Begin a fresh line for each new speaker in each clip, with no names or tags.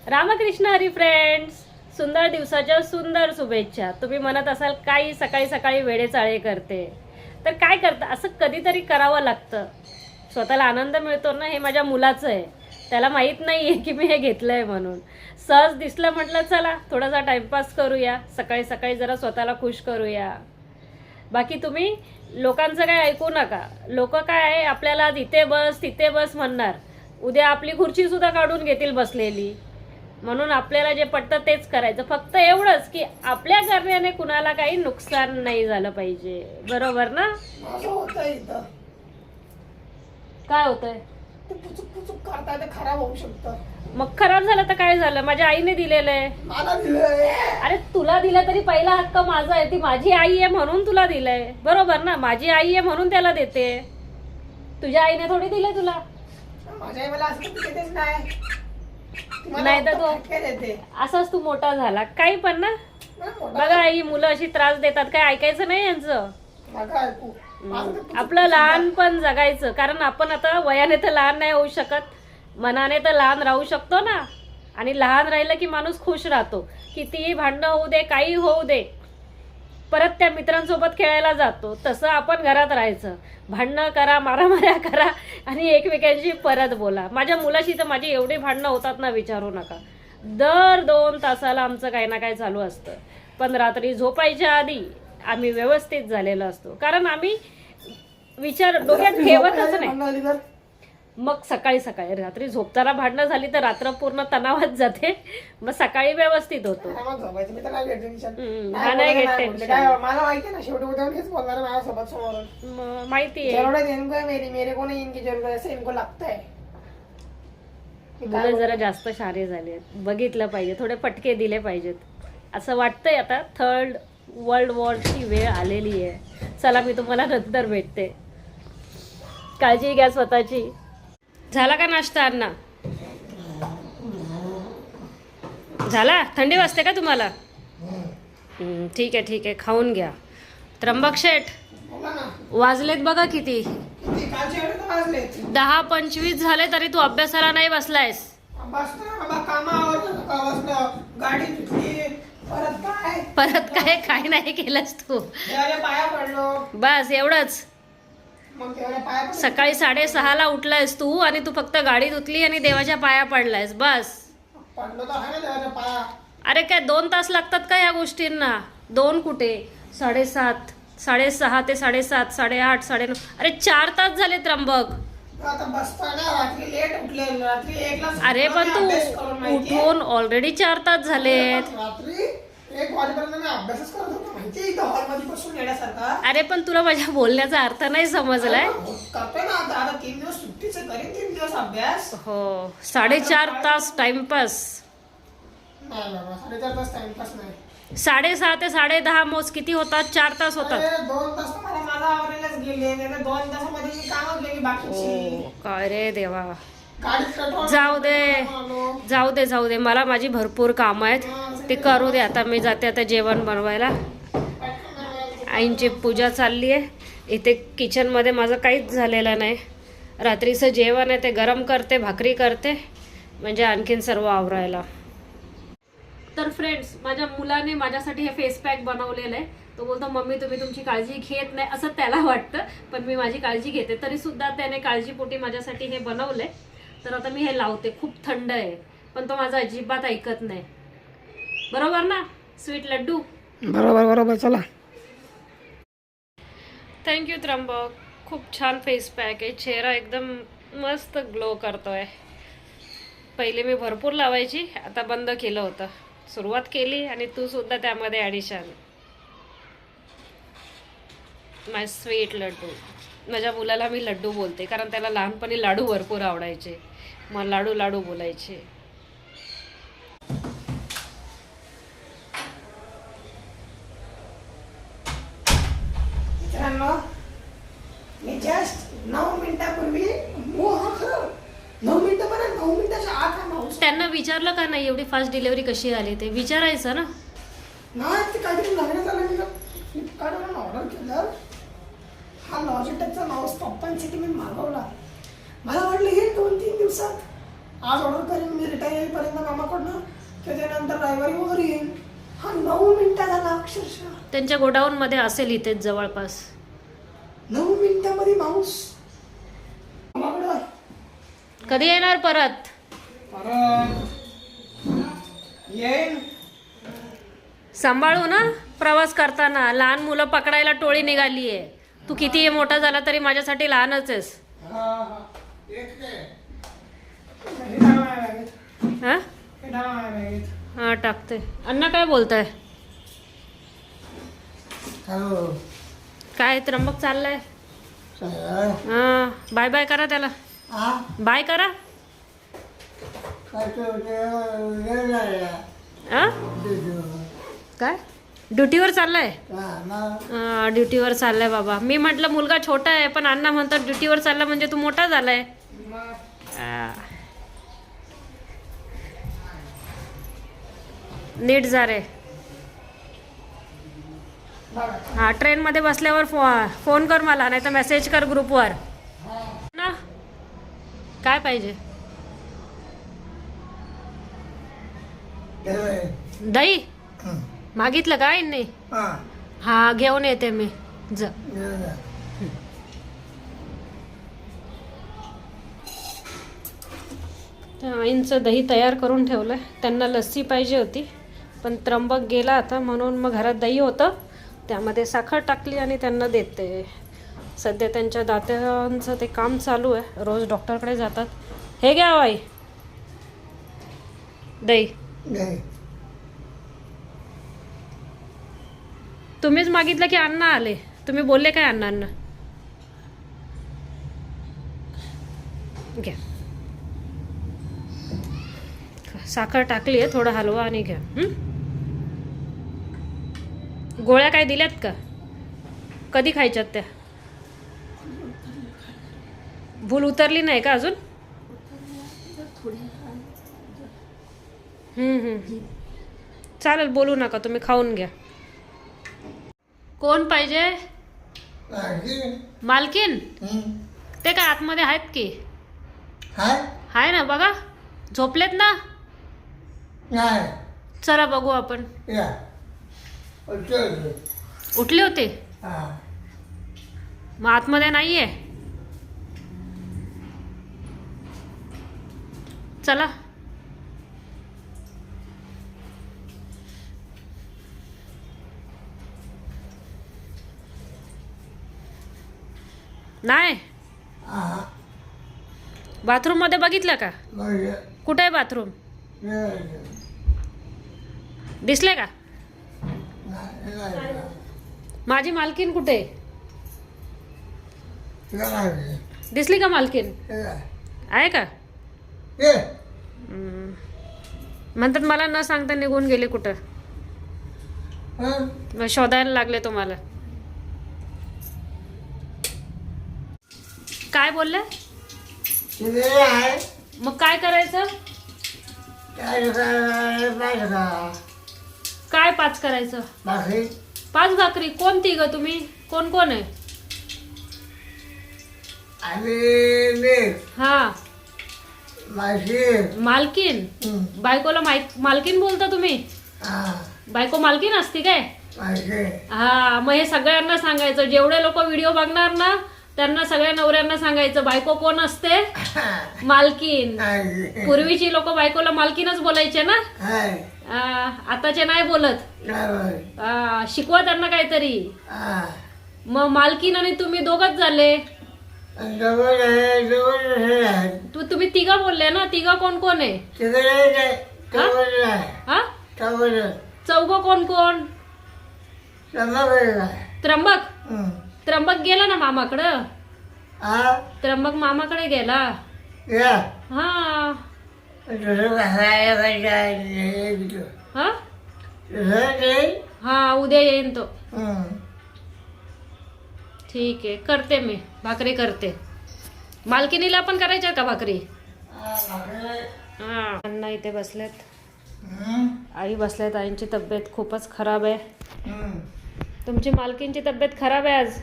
Ramakrishna Hari friends, सुंदर दिवसाच्या सुंदर शुभेच्छा. तुम्ही म्हणत असाल काही सकाळी सकाळी वेडेचाळे करते, तर काय करता, असं कधीतरी करावं लागतं. स्वतःला आनंद मिळतो ना, हे माझ्या मुलाचं आहे. त्याला माहीत नाही आहे की मी हे घेतलं आहे म्हणून. सहज दिसलं, म्हटलं चला थोडासा टाईमपास करूया, सकाळी सकाळी जरा स्वतःला खुश करूया. बाकी तुम्ही लोकांचं काय ऐकू नका. लोक काय आहे, आपल्याला इथे बस तिथे बस म्हणणार, उद्या आपली खुर्ची सुद्धा काढून घेतील बसलेली. म्हणून आपल्याला जे पटतं तेच करायचं. फक्त एवढंच की आपल्या करण्याने कुणाला काही नुकसान नाही झालं पाहिजे. बरोबर ना? काय होतंय?
करता ते खराब होऊ शकतं.
मग खराब झालं तर काय झालं? माझ्या आईने दिलेलं आहे.
मला दिलंय.
अरे तुला दिलं तरी पहिला हक्क माझा आहे. ती माझी आई आहे म्हणून तुला दिलंय. बरोबर ना? माझी आई आहे म्हणून त्याला देते. तुझ्या आईने थोडी दिले तुला.
माझ्या आई मला असं देतेच नाही.
नाही तर तो असाच तू मोठा झाला. काही पण ना, बघा ही मुलं अशी त्रास देतात, काय ऐकायचं नाही यांचं. आपलं लहानपण जगायचं. कारण आपण आता वयाने तर लहान नाही होऊ शकत, मनाने तर लहान राहू शकतो ना. आणि लहान राहिलं की माणूस खुश राहतो. कितीही भांडणं होऊ दे, काही होऊ दे, परत त्या मित्रांसोबत खेळायला जातो. तसं आपण घरात राहायचं. भांडणं करा, मारामाऱ्या करा आणि एकमेकांशी परत बोला. माझ्या मुलाशी तर माझी एवढी भांडणं होतात ना, विचारू नका. दर 2 तासाला आमचं काही ना काही चालू असतं. पण रात्री झोपायच्या आधी आम्ही व्यवस्थित झालेलो असतो. कारण आम्ही विचार डोक्यात ठेवतच नाही. मग सकाळी सकाळी, रात्री झोपताना भांडणं झाली तर रात्र पूर्ण तणावात जाते. मग सकाळी व्यवस्थित होतो. माहिती आहे मुलं जरा जास्त शारे झाले. बघितलं पाहिजे, थोडे फटके दिले पाहिजेत. असं वाटतंय आता थर्ड वर्ल्ड वॉरची वेळ आलेली आहे. चला मी तुम्हाला नंतर भेटते. काळजी घ्या स्वतःची. झाला का नाश्ता अण्णा? झाला? थंडी वाजते का तुम्हाला? ठीक आहे ठीक आहे, खाऊन घ्या. त्र्यंबक शेठ, वाजलेत बघा किती. 10:25 झाले तरी तू अभ्यासाला नाही बसलायस. परत काय काय नाही केलंस तू? बस एवढंच. सकाळी 6:30ला उठलायस तू आणि तू फक्त गाडी धुतली आणि देवाच्या पाया पडलायस. बस. अरे काय 2 तास लागतात का या गोष्टींना? 2 कुठे, 7:30, 6:30 ते 7:30, 8:30, 9:30. अरे 4 तास झाले त्र्यंबक. अरे पण तू उठून ऑलरेडी 4 तास झालेत. अरे पण तुला माझ्या बोलण्याचा अर्थ नाही समजलाय. हो, 4.5 तास टाइमपास. 6:30 ते 10:30 मोज किती होतात? 4 तास होतात.
2 तास
काय रे देवा. जाऊ दे. मला माझी भरपूर कामं आहेत, ते करू दे. आता मी जाते आता जेवण बनवायला. आईंची पूजा चालली आहे. इथे किचनमध्ये माझं काहीच झालेलं नाही. रात्रीचं जेवण आहे ते गरम करते, भाकरी करते, म्हणजे आणखीन सर्व आवरायला. तर फ्रेंड्स, माझ्या मुलाने माझ्यासाठी हे फेस पॅक बनवलेलं आहे. तो बोलतो मम्मी तुम्ही तुमची काळजी घेत नाही, असं त्याला वाटतं. पण मी माझी काळजी घेते. तरी सुद्धा त्याने काळजीपोटी माझ्यासाठी हे बनवलंय. तर आता मी हे लावते. खूप थंड आहे, पण तो माझा अजिबात ऐकत नाही. बरोबर ना स्वीट लड्डू?
बरोबर. चला.
थँक्यू त्र्यंबक. खूप छान फेस पॅक आहे. चेहरा एकदम मस्त ग्लो करतोय. पहिले मी भरपूर लावायची, आता बंद केलं होतं. सुरुवात केली आणि तू सुद्धा त्यामध्ये ॲडिशन. माय स्वीट लड्डू. माझ्या मुलाला मी लड्डू बोलते, कारण त्याला लहानपणी लाडू भरपूर आवडायचे. मग लाडू बोलायचे.
मी जस्ट 9 मिनिटापूर्वी 9 मिनिटाच्या आत
त्यांना विचारलं का नाही एवढी फास्ट डिलिव्हरी कशी आली? ते विचारायचं ना.
नाही, ते काहीतरी लग्न झालं. मी फ्लिपकार्टवरून ऑर्डर केलं. हा लॉजिटेकचा माऊस पप्पांसाठी मी मागवला. मला वाटलं हे 2-3 दिवसात आज ऑर्डर करीन मी रिटायर येईपर्यंत मामाकडनं, त्याच्यानंतर रविवारी वगैरे येईल. हा 9 मिनिटाचा ना अक्षरशः.
त्यांच्या गोडाऊनमध्ये असेल इथेच जवळपास.
9 मिनिटामध्ये माणूस मामाकडे आहे.
कधी येणार परत?
येईन.
सांभाळू ना प्रवास करताना. लहान मुलं पकडायला टोळी निघाली आहे. तू कितीही मोठा झाला तरी माझ्यासाठी लहानच आहेस. हा हा टाकते. अण्णा काय बोलताय? काय त्र्यंबक चाललंय? हा बाय बाय करा त्याला. बाय करा. आ? काय ड्युटीवर चाललाय? ड्युटीवर चाललाय बाबा. मी म्हटलं मुलगा छोटा आहे पण अण्णा म्हणतात ड्युटीवर चालला म्हणजे तू मोठा झालाय. नीट जा रे. हा ट्रेनमध्ये बसल्यावर फोन कर मला, नाही तर मेसेज कर ग्रुपवर ना. काय पाहिजे? दही मागितलं का आईंनी? हा घेऊन येते मी. जा. आईंचं दही तयार करून ठेवलंय. त्यांना लस्सी पाहिजे होती पण त्र्यंबक गेला आता, म्हणून मग घरात दही होतं, त्यामध्ये साखर टाकली आणि त्यांना देते. सध्या त्यांच्या दात्यांचं ते काम चालू आहे, रोज डॉक्टरकडे जातात. हे घ्या आई दही. तुम्हीच मागितलं की अण्णा आले? तुम्ही बोलले काय अण्णांना? घ्या. साखर टाकली आहे, थोडा हलवा आणि घ्या. गोळ्या काय दिल्यात का? कधी खायच्यात त्या? भूल उतरली नाही का अजून? चालेल, बोलू नका, तुम्ही खाऊन घ्या. कोण पाहिजे? मालकीन? ते काय आतमध्ये आहेत की? हाय ना, बघा झोपलेत ना. चला बघू आपण. उठले होते? मग आतमध्ये नाहीये? चला. नाही बाथरूम मध्ये बघितलं का? कुठे आहे बाथरूम? दिसले का? माझी मालकीन कुठे? दिसली का मालकीन? आहे का? म्हणतात मला न सांगता निघून गेले कुठं. मग शोधायला लागले तुम्हाला. काय बोलले? मग काय करायचं? काय 5 करायचं? 5 भाकरी. कोण तिघ तुम्ही? कोण कोण आहे? हा मालकीन. बायकोला मालकीन बोलता तुम्ही? बायको मालकीन असते काय? हा, मग हे सगळ्यांना सांगायचं. जेवढे लोक व्हिडिओ बघणार ना त्यांना सगळ्या नवऱ्यांना सांगायचं बायको कोण असते? मालकीन. पूर्वीची लोक बायकोला मालकीनच बोलायचे ना. आताचे नाही बोलत. शिकवा त्यांना काहीतरी. मग मालकीन आणि तुम्ही दोघच झाले. तुम्ही तिघा बोलले ना. तिघा कोण कोण आहे? चौघ कोण कोण? त्र्यंबक. त्र्यंबक गेला ना मामाकडं. त्र्यंबक मामाकडे गेला. हा हा उद्या येईन तो. ठीक आहे, करते मी भाकरी करते. मालकिनीला पण करायच्या का भाकरी? हा अण्णा इथे बसलेत, आई बसल्यात. आईंची तब्येत खूपच खराब आहे. तुमची मालकींची तब्येत खराब आहे आज.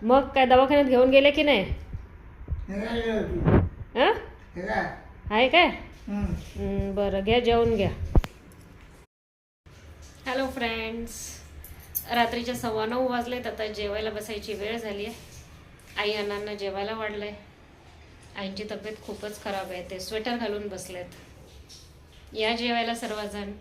मग काय दवाखान्यात घेऊन गेले की नाही? आहे काय बरं घ्या जेवून घ्या. हॅलो फ्रेंड्स, रात्रीच्या 9:15 वाजलेत. आता जेवायला बसायची वेळ झाली आहे. आई अण्णांना जेवायला वाढलंय. आईंची तब्येत खूपच खराब आहे, ते स्वेटर घालून बसलेत. या जेवायला सर्वजण.